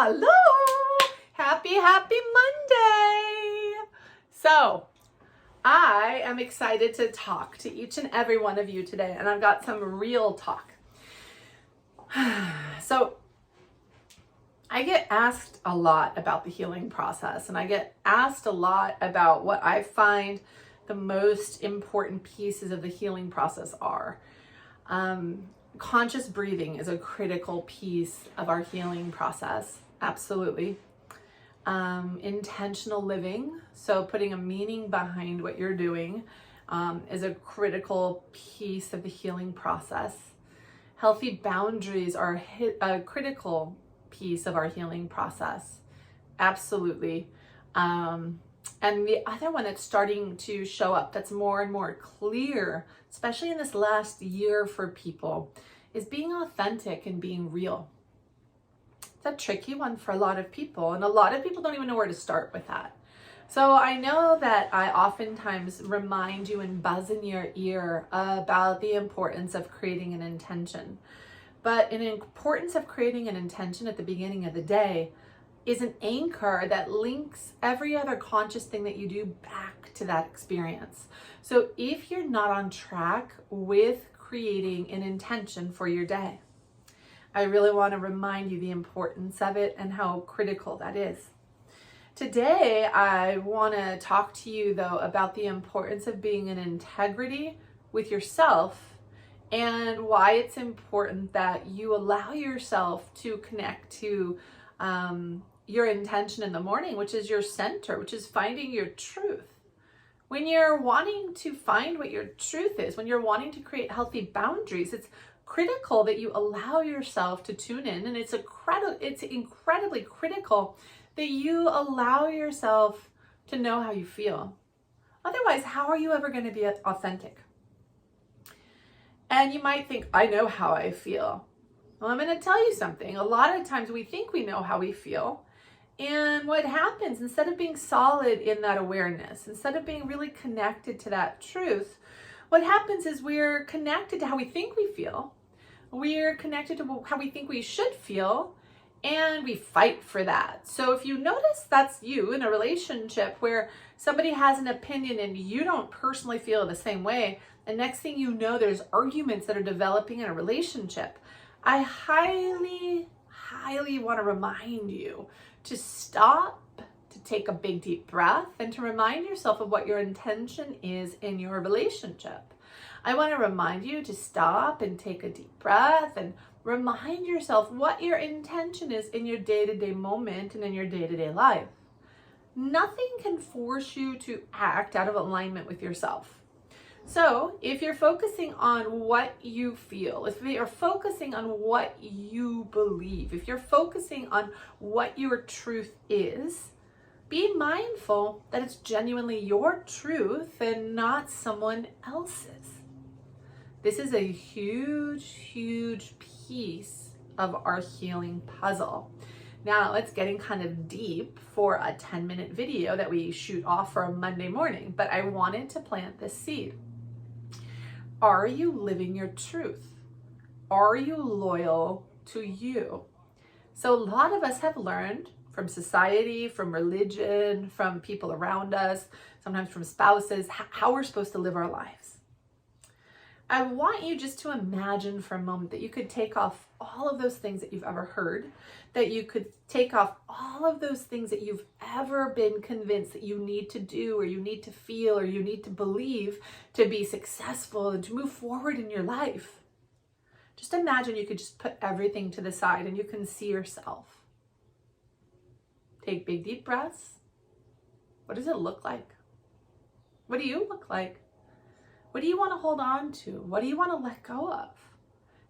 Hello! Happy Monday! So, I am excited to talk to each and every one of you today, and I've got some real talk. So, I get asked a lot about the healing process, and I get asked a lot about what I find the most important pieces of the healing process are. Conscious breathing is a critical piece of our healing process. Absolutely. Intentional living, so putting a meaning behind what you're doing, is a critical piece of the healing process. Healthy boundaries are a critical piece of our healing process. Absolutely. And the other one that's starting to show up, that's more and more clear, especially in this last year for people, is being authentic and being real. It's a tricky one for a lot of people, and a lot of people don't even know where to start with that. So I know that I oftentimes remind you and buzz in your ear about the importance of creating an intention. But an importance of creating an intention at the beginning of the day is an anchor that links every other conscious thing that you do back to that experience. So if you're not on track with creating an intention for your day, I really want to remind you the importance of it and how critical that is. Today, I want to talk to you though about the importance of being in integrity with yourself and why it's important that you allow yourself to connect to your intention in the morning, which is your center, which is finding your truth. When you're wanting to find what your truth is, when you're wanting to create healthy boundaries, it's critical that you allow yourself to tune in, and it's incredibly critical that you allow yourself to know how you feel. Otherwise, how are you ever going to be authentic? And you might think, I know how I feel. Well, I'm going to tell you something. A lot of times we think we know how we feel. And what happens, instead of being solid in that awareness, instead of being really connected to that truth, what happens is we're connected to how we think we feel. We're connected to how we think we should feel, and we fight for that. So if you notice that's you in a relationship where somebody has an opinion and you don't personally feel the same way, and next thing you know, there's arguments that are developing in a relationship, I highly want to remind you to stop, to take a big deep breath, and to remind yourself of what your intention is in your relationship. I want to remind you to stop and take a deep breath and remind yourself what your intention is in your day-to-day moment and in your day-to-day life. Nothing can force you to act out of alignment with yourself. So if you're focusing on what you feel, if you're focusing on what you believe, if you're focusing on what your truth is, be mindful that it's genuinely your truth and not someone else's. This is a huge piece of our healing puzzle. Now it's getting kind of deep for a 10-minute video that we shoot off for a Monday morning, but I wanted to plant this seed. Are you living your truth? Are you loyal to you? So a lot of us have learned from society, from religion, from people around us, sometimes from spouses, how we're supposed to live our lives. I want you just to imagine for a moment that you could take off all of those things that you've ever heard, that you could take off all of those things that you've ever been convinced that you need to do, or you need to feel, or you need to believe to be successful and to move forward in your life. Just imagine you could just put everything to the side and you can see yourself. Take big deep breaths. What does it look like? What do you look like? What do you want to hold on to? What do you want to let go of?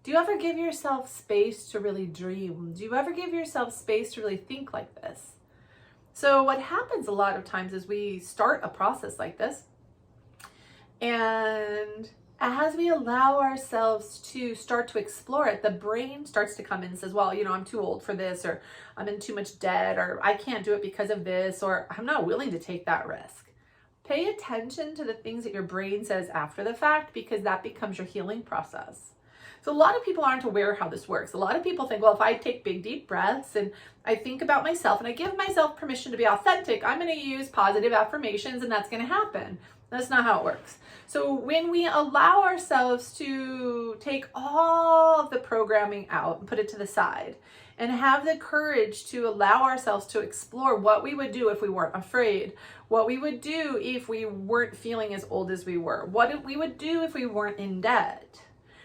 Do you ever give yourself space to really dream? Do you ever give yourself space to really think like this? So what happens a lot of times is we start a process like this, and as we allow ourselves to start to explore it, the brain starts to come in and says, well, I'm too old for this, or I'm in too much debt, or I can't do it because of this, or I'm not willing to take that risk. Pay attention to the things that your brain says after the fact, because that becomes your healing process. So a lot of people aren't aware how this works. A lot of people think, well, if I take big, deep breaths and I think about myself and I give myself permission to be authentic, I'm going to use positive affirmations and that's going to happen. That's not how it works. So when we allow ourselves to take all of the programming out and put it to the side and have the courage to allow ourselves to explore what we would do if we weren't afraid, what we would do if we weren't feeling as old as we were, what we would do if we weren't in debt.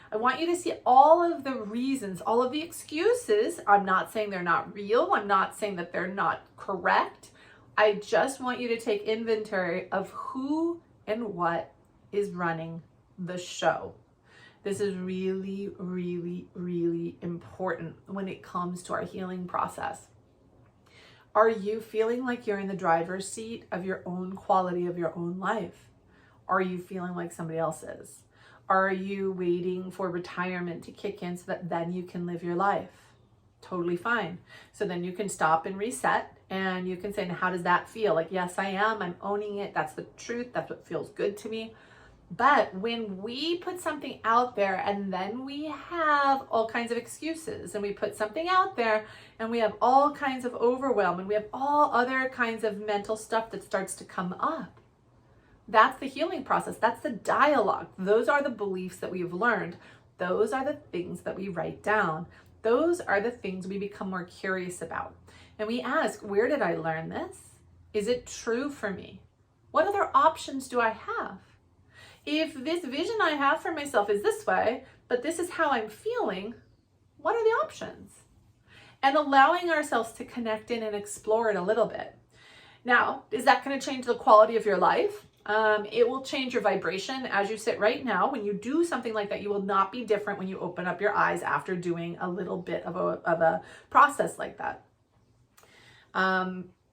I want you to see all of the reasons, all of the excuses. I'm not saying they're not real. I'm not saying that they're not correct. I just want you to take inventory of who and what is running the show. This is really, really, really important when it comes to our healing process. Are you feeling like you're in the driver's seat of your own quality of your own life? Are you feeling like somebody else is? Are you waiting for retirement to kick in so that then you can live your life? Totally fine. So then you can stop and reset and you can say, now, how does that feel? Like, yes, I am. I'm owning it. That's the truth. That's what feels good to me. But when we put something out there and then we have all kinds of excuses and we put something out there and we have all kinds of overwhelm and we have all other kinds of mental stuff that starts to come up, that's the healing process. That's the dialogue. Those are the beliefs that we've learned. Those are the things that we write down. Those are the things we become more curious about. And we ask, where did I learn this? Is it true for me? What other options do I have? If this vision I have for myself is this way, but this is how I'm feeling, what are the options? And allowing ourselves to connect in and explore it a little bit. Now, is that going to change the quality of your life? It will change your vibration as you sit right now. When you do something like that, you will not be different when you open up your eyes after doing a little bit of a process like that.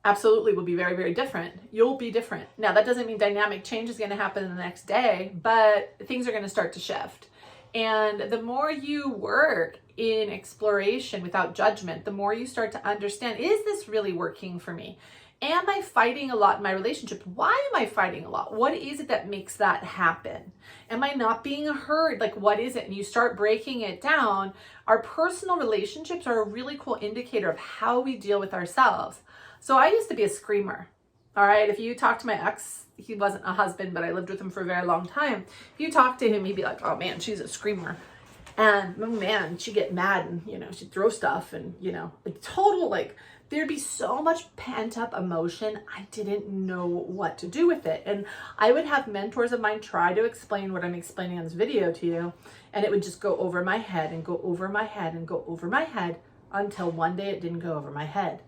Absolutely will be very, very different. You'll be different. Now, that doesn't mean dynamic change is going to happen in the next day, but things are going to start to shift. And the more you work in exploration without judgment, the more you start to understand, is this really working for me? Am I fighting a lot in my relationship? Why am I fighting a lot? What is it that makes that happen? Am I not being heard? Like, what is it? And you start breaking it down. Our personal relationships are a really cool indicator of how we deal with ourselves. So I used to be a screamer. All right. If you talk to my ex, he wasn't a husband, but I lived with him for a very long time. If you talk to him, he'd be like, oh man, she's a screamer. And oh man, she'd get mad and, she'd throw stuff and, total, there'd be so much pent up emotion. I didn't know what to do with it. And I would have mentors of mine try to explain what I'm explaining on this video to you. And it would just go over my head and go over my head and go over my head until one day it didn't go over my head.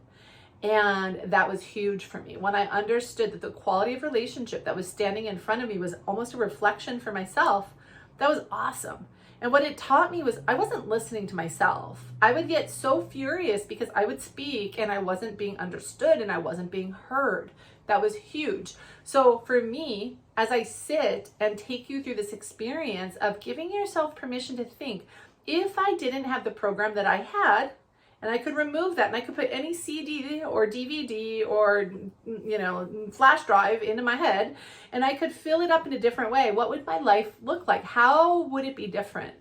And that was huge for me. When I understood that the quality of relationship that was standing in front of me was almost a reflection for myself, that was awesome. And what it taught me was I wasn't listening to myself. I would get so furious because I would speak and I wasn't being understood and I wasn't being heard. That was huge. So for me, as I sit and take you through this experience of giving yourself permission to think, if I didn't have the program that I had, and I could remove that and I could put any CD or DVD or, flash drive into my head and I could fill it up in a different way, what would my life look like? How would it be different?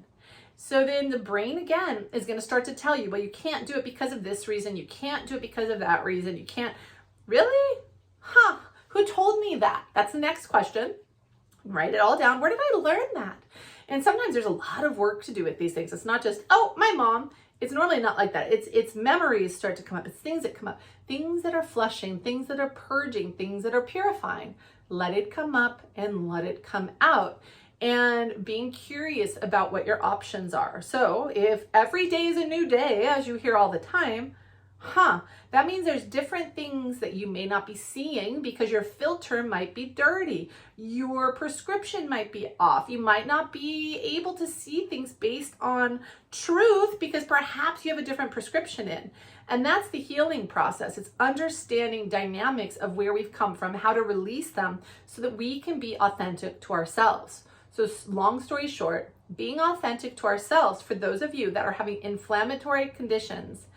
So then the brain, again, is going to start to tell you, well, you can't do it because of this reason. You can't do it because of that reason. You can't. Really? Who told me that? That's the next question. Write it all down. Where did I learn that? And sometimes there's a lot of work to do with these things. It's not just, oh, my mom. It's normally not like that. It's memories start to come up. It's things that come up, things that are flushing, things that are purging, things that are purifying. Let it come up and let it come out. And being curious about what your options are. So if every day is a new day, as you hear all the time, that means there's different things that you may not be seeing because your filter might be dirty. Your prescription might be off. You might not be able to see things based on truth because perhaps you have a different prescription in. And that's the healing process. It's understanding dynamics of where we've come from, how to release them so that we can be authentic to ourselves. So long story short, being authentic to ourselves for those of you that are having inflammatory conditions,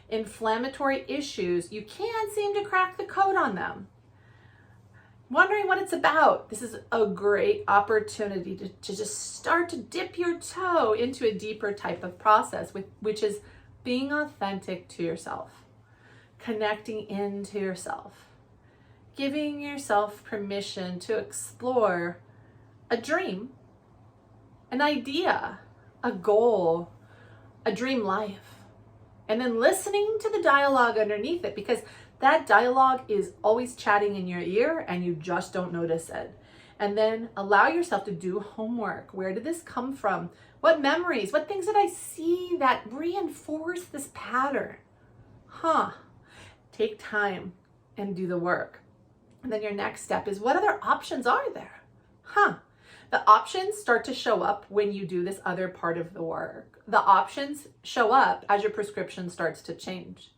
inflammatory issues, you can't seem to crack the code on them. wondering what it's about, this is a great opportunity to just start to dip your toe into a deeper type of process, which is being authentic to yourself, connecting into yourself, giving yourself permission to explore a dream, an idea, a goal, a dream life, and then listening to the dialogue underneath it, because that dialogue is always chatting in your ear and you just don't notice it. And then allow yourself to do homework. Where did this come from? What memories, what things did I see that reinforce this pattern? Take time and do the work. And then your next step is, what other options are there? The options start to show up when you do this other part of the work. The options show up as your prescription starts to change.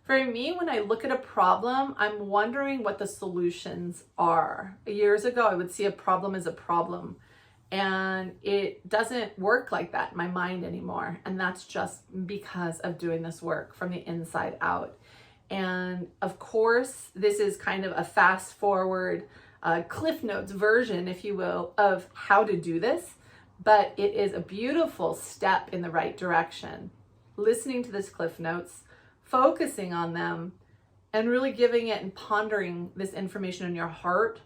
For me, when I look at a problem, I'm wondering what the solutions are. Years ago, I would see a problem as a problem, and it doesn't work like that in my mind anymore. And that's just because of doing this work from the inside out. And of course, this is kind of a fast forward, Cliff Notes version, if you will, of how to do this, but it is a beautiful step in the right direction. Listening to this Cliff Notes, focusing on them, and really giving it and pondering this information in your heart,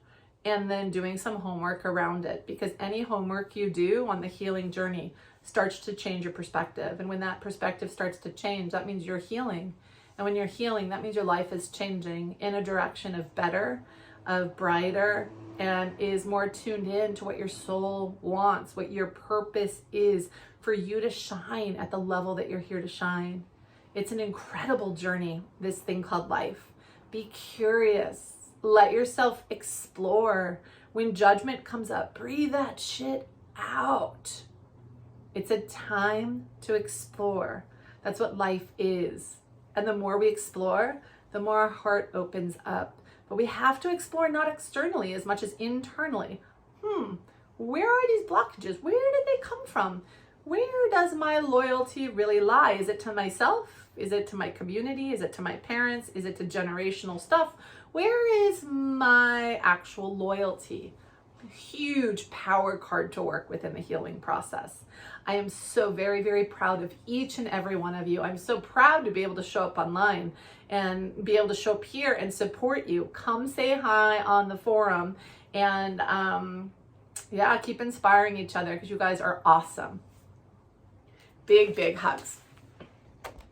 and then doing some homework around it, because any homework you do on the healing journey starts to change your perspective. And when that perspective starts to change, that means you're healing. And when you're healing, that means your life is changing in a direction of better, of brighter, and is more tuned in to what your soul wants, what your purpose is for you to shine at the level that you're here to shine. It's an incredible journey, this thing called life. Be curious. Let yourself explore. When judgment comes up, breathe that shit out. It's a time to explore. That's what life is. And the more we explore, the more our heart opens up. But we have to explore not externally as much as internally. Where are these blockages? Where did they come from? Where does my loyalty really lie? Is it to myself? Is it to my community? Is it to my parents? Is it to generational stuff? Where is my actual loyalty? Huge power card to work with in the healing process. I am so very, very proud of each and every one of you. I'm so proud to be able to show up online and be able to show up here and support you. Come say hi on the forum, and keep inspiring each other, because you guys are awesome. Big, big hugs.